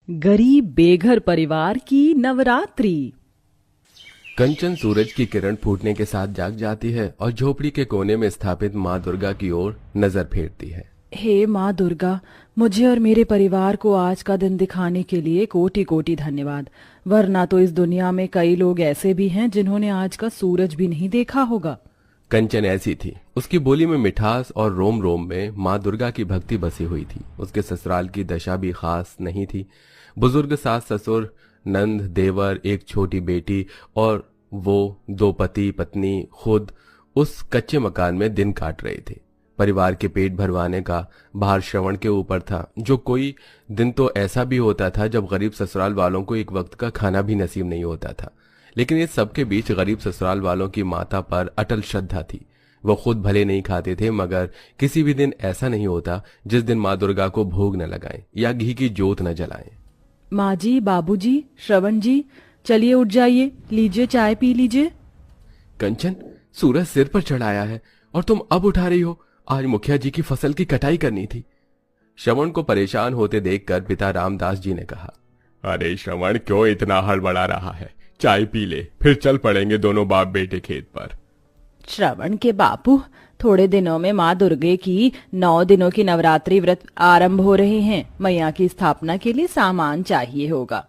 गरीब बेघर परिवार की नवरात्रि। कंचन सूरज की किरण फूटने के साथ जाग जाती है और झोपड़ी के कोने में स्थापित माँ दुर्गा की ओर नजर फेरती है। हे माँ दुर्गा, मुझे और मेरे परिवार को आज का दिन दिखाने के लिए कोटि कोटि धन्यवाद। वरना तो इस दुनिया में कई लोग ऐसे भी हैं जिन्होंने आज का सूरज भी नहीं देखा होगा। कंचन ऐसी थी, उसकी बोली में मिठास और रोम रोम में माँ दुर्गा की भक्ति बसी हुई थी। उसके ससुराल की दशा भी खास नहीं थी। बुजुर्ग सास ससुर, नंद, देवर, एक छोटी बेटी और वो दो पति पत्नी खुद उस कच्चे मकान में दिन काट रहे थे। परिवार के पेट भरवाने का भार श्रवण के ऊपर था। जो कोई दिन तो ऐसा भी होता था जब गरीब ससुराल वालों को एक वक्त का खाना भी नसीब नहीं होता था। लेकिन इस सबके बीच गरीब ससुराल वालों की माता पर अटल श्रद्धा थी। वो खुद भले नहीं खाते थे, मगर किसी भी दिन ऐसा नहीं होता जिस दिन माँ दुर्गा को भोग न लगाएं या घी की जोत न जलाएं। माँ जी, बाबूजी, श्रवण जी, चलिए उठ जाइए, लीजिए चाय पी लीजिए। कंचन, सूरज सिर पर चढ़ाया है और तुम अब उठा रही हो? आज मुखिया जी की फसल की कटाई करनी थी। श्रवण को परेशान होते देखकर पिता रामदास जी ने कहा, अरे श्रवण, क्यों इतना हड़बड़ा रहा है? चाय पी ले, फिर चल पड़ेंगे दोनों बाप बेटे खेत पर। श्रवण के बापू, थोड़े दिनों में माँ दुर्गे की 9 दिनों की नवरात्रि व्रत आरंभ हो रहे हैं। मैया की स्थापना के लिए सामान चाहिए होगा।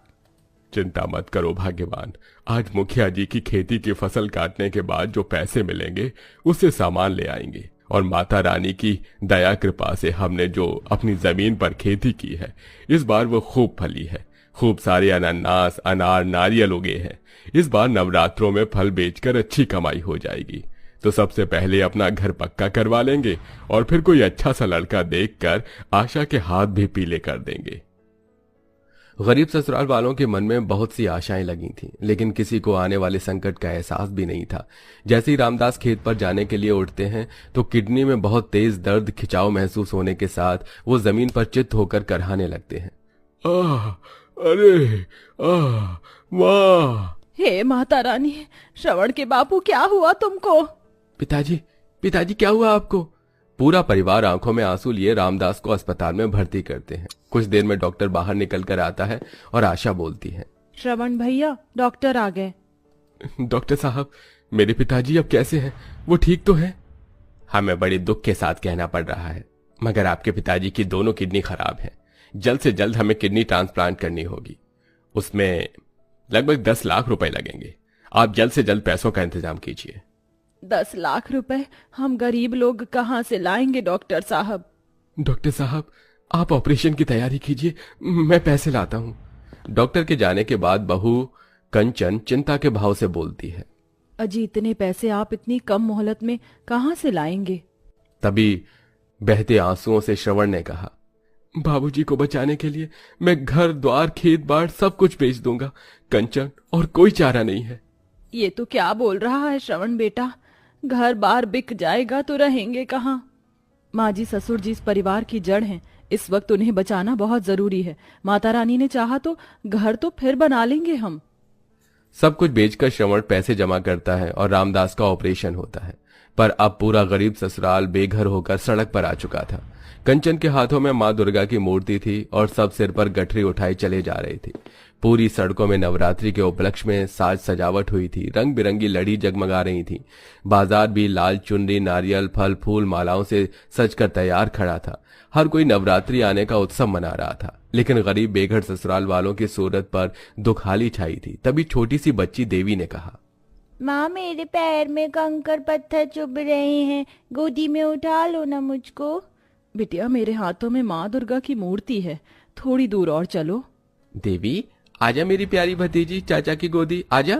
चिंता मत करो भाग्यवान, आज मुखिया जी की खेती की फसल काटने के बाद जो पैसे मिलेंगे उससे सामान ले आएंगे। और माता रानी की दया कृपा से हमने जो अपनी जमीन पर खेती की है, इस बार वो खूब फली है। खूब सारे अनानास, अनार, नारियल उगे हैं। इस बार नवरात्रों में फल बेचकर अच्छी कमाई हो जाएगी। तो सबसे पहले अपना घर पक्का करवा लेंगे और फिर कोई अच्छा सा लड़का देखकर आशा के हाथ भी पीले कर देंगे। गरीब ससुराल वालों के मन में बहुत सी आशाएं लगी थीं, लेकिन किसी को आने वाले संकट का एहसास भी नहीं था। जैसे ही रामदास खेत पर जाने के लिए उठते हैं तो किडनी में बहुत तेज दर्द खिंचाव महसूस होने के साथ वो जमीन पर चित्त होकर करहाने लगते हैं। अरे माँ! हे माता रानी, श्रवण के बापू, क्या हुआ तुमको? पिताजी, पिताजी, क्या हुआ आपको? पूरा परिवार आंखों में आंसू लिए रामदास को अस्पताल में भर्ती करते हैं। कुछ देर में डॉक्टर बाहर निकल कर आता है और आशा बोलती है, श्रवण भैया, डॉक्टर आ गए। डॉक्टर साहब, मेरे पिताजी अब कैसे हैं? वो ठीक तो है? हमें बड़े दुख के साथ कहना पड़ रहा है, मगर आपके पिताजी की दोनों किडनी खराब है। जल्द से जल्द हमें किडनी ट्रांसप्लांट करनी होगी। उसमें लगभग 10 लाख रुपए लगेंगे। आप जल्द से जल्द पैसों का इंतजाम कीजिए। 10 लाख रुपए हम गरीब लोग कहाँ से लाएंगे डॉक्टर साहब? डॉक्टर साहब, आप ऑपरेशन की तैयारी कीजिए, मैं पैसे लाता हूँ। डॉक्टर के जाने के बाद बहू कंचन चिंता के भाव से बोलती है, अजी, इतने पैसे आप इतनी कम मोहलत में कहाँ से लाएंगे? तभी बहते आंसुओं से श्रवण ने कहा, बाबूजी को बचाने के लिए मैं घर द्वार, खेत बाड़ सब कुछ बेच दूंगा कंचन, और कोई चारा नहीं है। ये तो क्या बोल रहा है श्रवण बेटा? घर बार बिक जाएगा तो रहेंगे कहाँ? माँ जी, ससुर जी इस परिवार की जड़ हैं। इस वक्त उन्हें बचाना बहुत जरूरी है। माता रानी ने चाहा तो घर तो फिर बना लेंगे हम। सब कुछ बेचकर श्रवण पैसे जमा करता है और रामदास का ऑपरेशन होता है। पर अब पूरा गरीब ससुराल बेघर होकर सड़क पर आ चुका था। कंचन के हाथों में माँ दुर्गा की मूर्ति थी और सब सिर पर गठरी उठाए चले जा रहे थे। पूरी सड़कों में नवरात्रि के उपलक्ष्य में साज सजावट हुई थी। रंग बिरंगी लड़ी जगमगा रही थी। बाजार भी लाल चुनरी, नारियल, फल फूल, मालाओं से सजकर तैयार खड़ा था। हर कोई नवरात्रि आने का उत्सव मना रहा था। लेकिन गरीब बेघर ससुराल वालों की सूरत पर दुखाली छाई थी। तभी छोटी सी बच्ची देवी ने कहा, माँ, मेरे पैर में कंकर पत्थर चुभ रहे हैं, गोदी में उठा लो ना मुझको। बिटिया, मेरे हाथों में माँ दुर्गा की मूर्ति है, थोड़ी दूर और चलो। देवी, आजा मेरी प्यारी भतीजी, चाचा की गोदी आजा।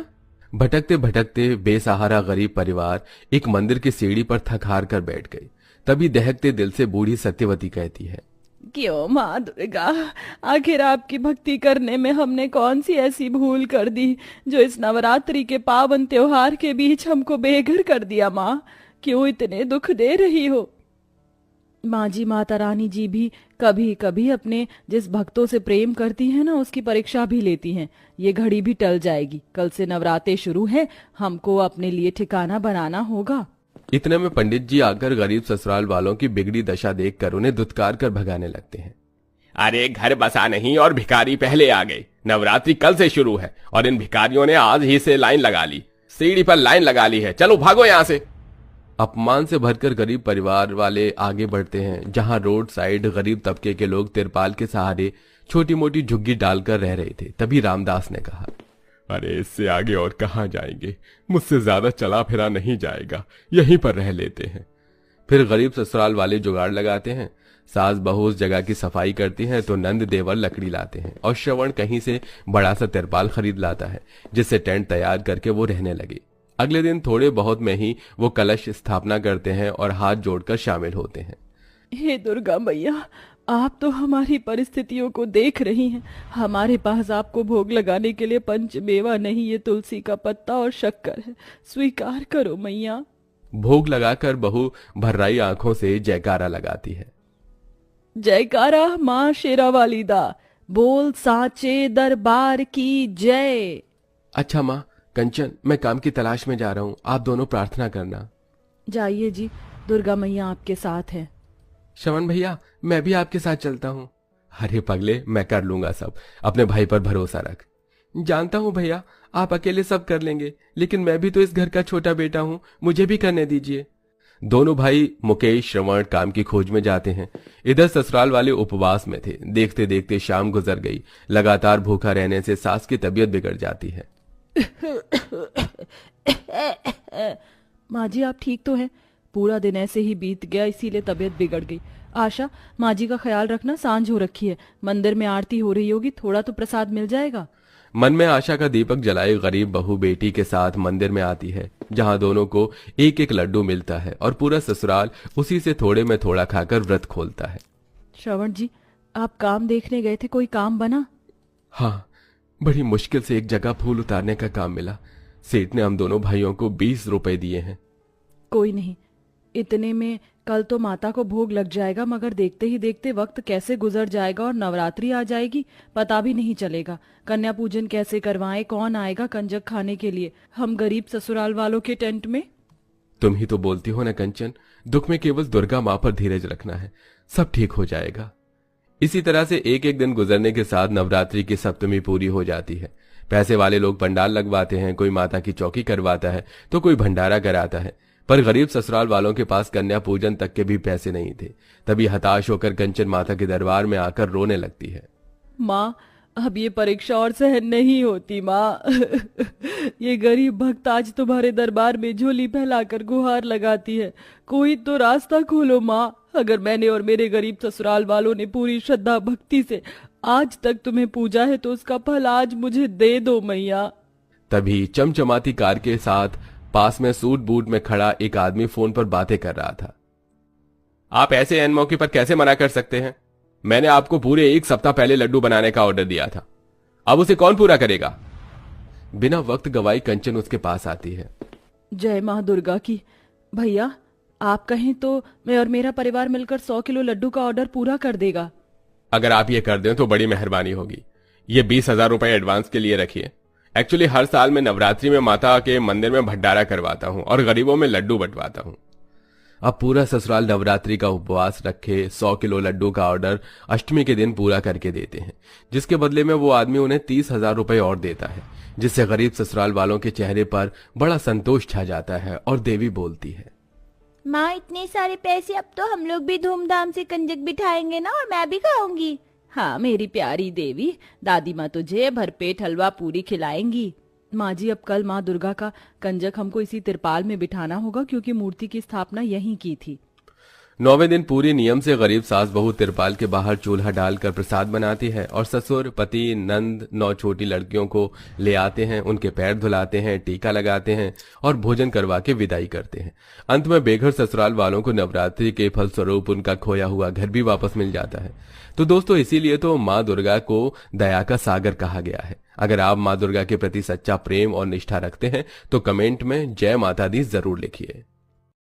भटकते भटकते बेसहारा गरीब परिवार एक मंदिर की सीढ़ी पर थक हार कर बैठ गई। तभी दहकते दिल से बूढ़ी सत्यवती कहती है, क्यों माँ दुर्गा, आखिर आपकी भक्ति करने में हमने कौन सी ऐसी भूल कर दी जो इस नवरात्रि के पावन त्योहार के बीच हमको बेघर कर दिया? माँ, क्यों इतने दुख दे रही हो? माँ जी, माता रानी जी भी कभी कभी अपने जिस भक्तों से प्रेम करती हैं ना, उसकी परीक्षा भी लेती हैं। ये घड़ी भी टल जाएगी। कल से नवरात्रे शुरू है, हमको अपने लिए ठिकाना बनाना होगा। इतने में पंडित जी आकर गरीब ससुराल वालों की बिगड़ी दशा देखकर उन्हें दुत्कार कर भगाने लगते हैं। अरे घर बसा नहीं और भिखारी पहले आ गए। नवरात्रि कल से शुरू है और इन भिखारियों ने आज ही से लाइन लगा ली, सीढ़ी पर लाइन लगा ली है। चलो भागो यहाँ से। अपमान से भरकर गरीब परिवार वाले आगे बढ़ते हैं, जहां रोड साइड गरीब तबके के लोग तिरपाल के सहारे छोटी मोटी झुग्गी डालकर रह रहे थे। तभी रामदास ने कहा, अरे इससे आगे और कहाँ जाएंगे, मुझसे ज्यादा चला फिरा नहीं जाएगा, यहीं पर रह लेते हैं। फिर गरीब ससुराल वाले जुगाड़ लगाते हैं। सास बहू उस जगह की सफाई करती हैं तो नंद देवर लकड़ी लाते हैं और श्रवण कहीं से बड़ा सा तिरपाल खरीद लाता है, जिससे टेंट तैयार करके वो रहने लगे। अगले दिन थोड़े बहुत में ही वो कलश स्थापना करते हैं और हाथ जोड़कर शामिल होते हैं। हे दुर्गा मैया, आप तो हमारी परिस्थितियों को देख रही हैं। हमारे पास आपको भोग लगाने के लिए पंचमेवा नहीं, ये तुलसी का पत्ता और शक्कर है, स्वीकार करो मैया। भोग लगाकर बहू भर्राई आंखों से जयकारा लगाती है। जयकारा माँ शेरावाली दा, बोल साचे दरबार की जय। अच्छा माँ कंचन, मैं काम की तलाश में जा रहा हूँ, आप दोनों प्रार्थना करना। जाइए जी, दुर्गा मैया आपके साथ है। श्रवण भैया, मैं भी आपके साथ चलता हूँ। अरे पगले, मैं कर लूंगा सब, अपने भाई पर भरोसा रख। जानता हूँ भैया, आप अकेले सब कर लेंगे, लेकिन मैं भी तो इस घर का छोटा बेटा हूँ, मुझे भी करने दीजिए। दोनों भाई मुकेश श्रवण काम की खोज में जाते हैं। इधर ससुराल वाले उपवास में थे। देखते देखते शाम गुजर गई। लगातार भूखा रहने से सास की तबीयत बिगड़ जाती है। माँ जी आप ठीक तो हैं? पूरा दिन ऐसे ही बीत गया, इसीलिए तबीयत बिगड़ गई। आशा, माँ जी का ख्याल रखना, सांझ हो रखी है, मंदिर में आरती हो रही होगी, थोड़ा तो प्रसाद मिल जाएगा। मन में आशा का दीपक जलाए गरीब बहू बेटी के साथ मंदिर में आती है, जहां दोनों को एक एक लड्डू मिलता है और पूरा ससुराल उसी से थोड़े में थोड़ा खाकर व्रत खोलता है। श्रवण जी, आप काम देखने गए थे, कोई काम बना? हाँ, बड़ी मुश्किल से एक जगह फूल उतारने का काम मिला। सेठ ने हम दोनों भाइयों को 20 रुपए दिए हैं। कोई नहीं, इतने में कल तो माता को भोग लग जाएगा, मगर देखते ही देखते वक्त कैसे गुजर जाएगा और नवरात्रि आ जाएगी, पता भी नहीं चलेगा। कन्या पूजन कैसे करवाएं, कौन आएगा कंजक खाने के लिए, हम गरीब ससुराल वालों के टेंट में। तुम ही तो बोलती हो ना कंचन, दुख में केवल दुर्गा माँ पर धीरज रखना है, सब ठीक हो जाएगा। इसी तरह से एक एक दिन गुजरने के साथ नवरात्रि की सप्तमी पूरी हो जाती है। पैसे वाले लोग पंडाल लगवाते हैं, कोई माता की चौकी करवाता है तो कोई भंडारा कराता है, पर गरीब ससुराल वालों के पास कन्या पूजन तक के भी पैसे नहीं थे। तभी हताश होकर कंचन माता के दरबार में आकर रोने लगती है। माँ, अब ये परीक्षा और सहन नहीं होती माँ। ये गरीब भक्त आज तुम्हारे दरबार में झोली फैलाकर गुहार लगाती है, कोई तो रास्ता खोलो माँ। अगर मैंने और मेरे गरीब ससुराल वालों ने पूरी श्रद्धा भक्ति से आज तक तुम्हें पूजा है तो उसका फल आज मुझे दे दो मैया। तभी चमचमाती कार के साथ पास में सूट बूट में खड़ा एक आदमी फोन पर बातें कर रहा था। आप ऐसे एन मौके पर कैसे मना कर सकते हैं? मैंने आपको पूरे 1 सप्ताह पहले लड्डू बनाने का ऑर्डर दिया था, अब उसे कौन पूरा करेगा? बिना वक्त गवाई कंचन उसके पास आती है। जय माँ दुर्गा की। भैया, आप कहें तो मैं और मेरा परिवार मिलकर 100 किलो लड्डू का ऑर्डर पूरा कर देगा। अगर आप ये कर दें तो बड़ी मेहरबानी होगी। ये 20,000 रुपए एडवांस के लिए रखिए। एक्चुअली हर साल मैं नवरात्रि में माता के मंदिर में भंडारा करवाता हूँ और गरीबों में लड्डू बंटवाता हूँ। अब पूरा ससुराल नवरात्रि का उपवास रखे 100 किलो लड्डू का ऑर्डर अष्टमी के दिन पूरा करके देते हैं, जिसके बदले में वो आदमी उन्हें 30,000 रुपए और देता है, जिससे गरीब ससुराल वालों के चेहरे पर बड़ा संतोष छा जाता है और देवी बोलती है, माँ इतने सारे पैसे, अब तो हम लोग भी धूमधाम से कंजक बिठाएंगे ना, और मैं भी खाऊंगी। हाँ मेरी प्यारी देवी, दादी माँ तुझे भरपेट हलवा पूरी खिलाएंगी। माँ जी, अब कल माँ दुर्गा का कंजक हमको इसी तिरपाल में बिठाना होगा, क्योंकि मूर्ति की स्थापना यहीं की थी। 9वें दिन पूरी नियम से गरीब सास बहू तिरपाल के बाहर चूल्हा डालकर प्रसाद बनाती है और ससुर पति नंद 9 छोटी लड़कियों को ले आते हैं, उनके पैर धुलाते हैं, टीका लगाते हैं और भोजन करवा के विदाई करते हैं। अंत में बेघर ससुराल वालों को नवरात्रि के फलस्वरूप उनका खोया हुआ घर भी वापस मिल जाता है। तो दोस्तों, इसीलिए तो माँ दुर्गा को दया का सागर कहा गया है। अगर आप माँ दुर्गा के प्रति सच्चा प्रेम और निष्ठा रखते हैं तो कमेंट में जय माता दी जरूर लिखिए।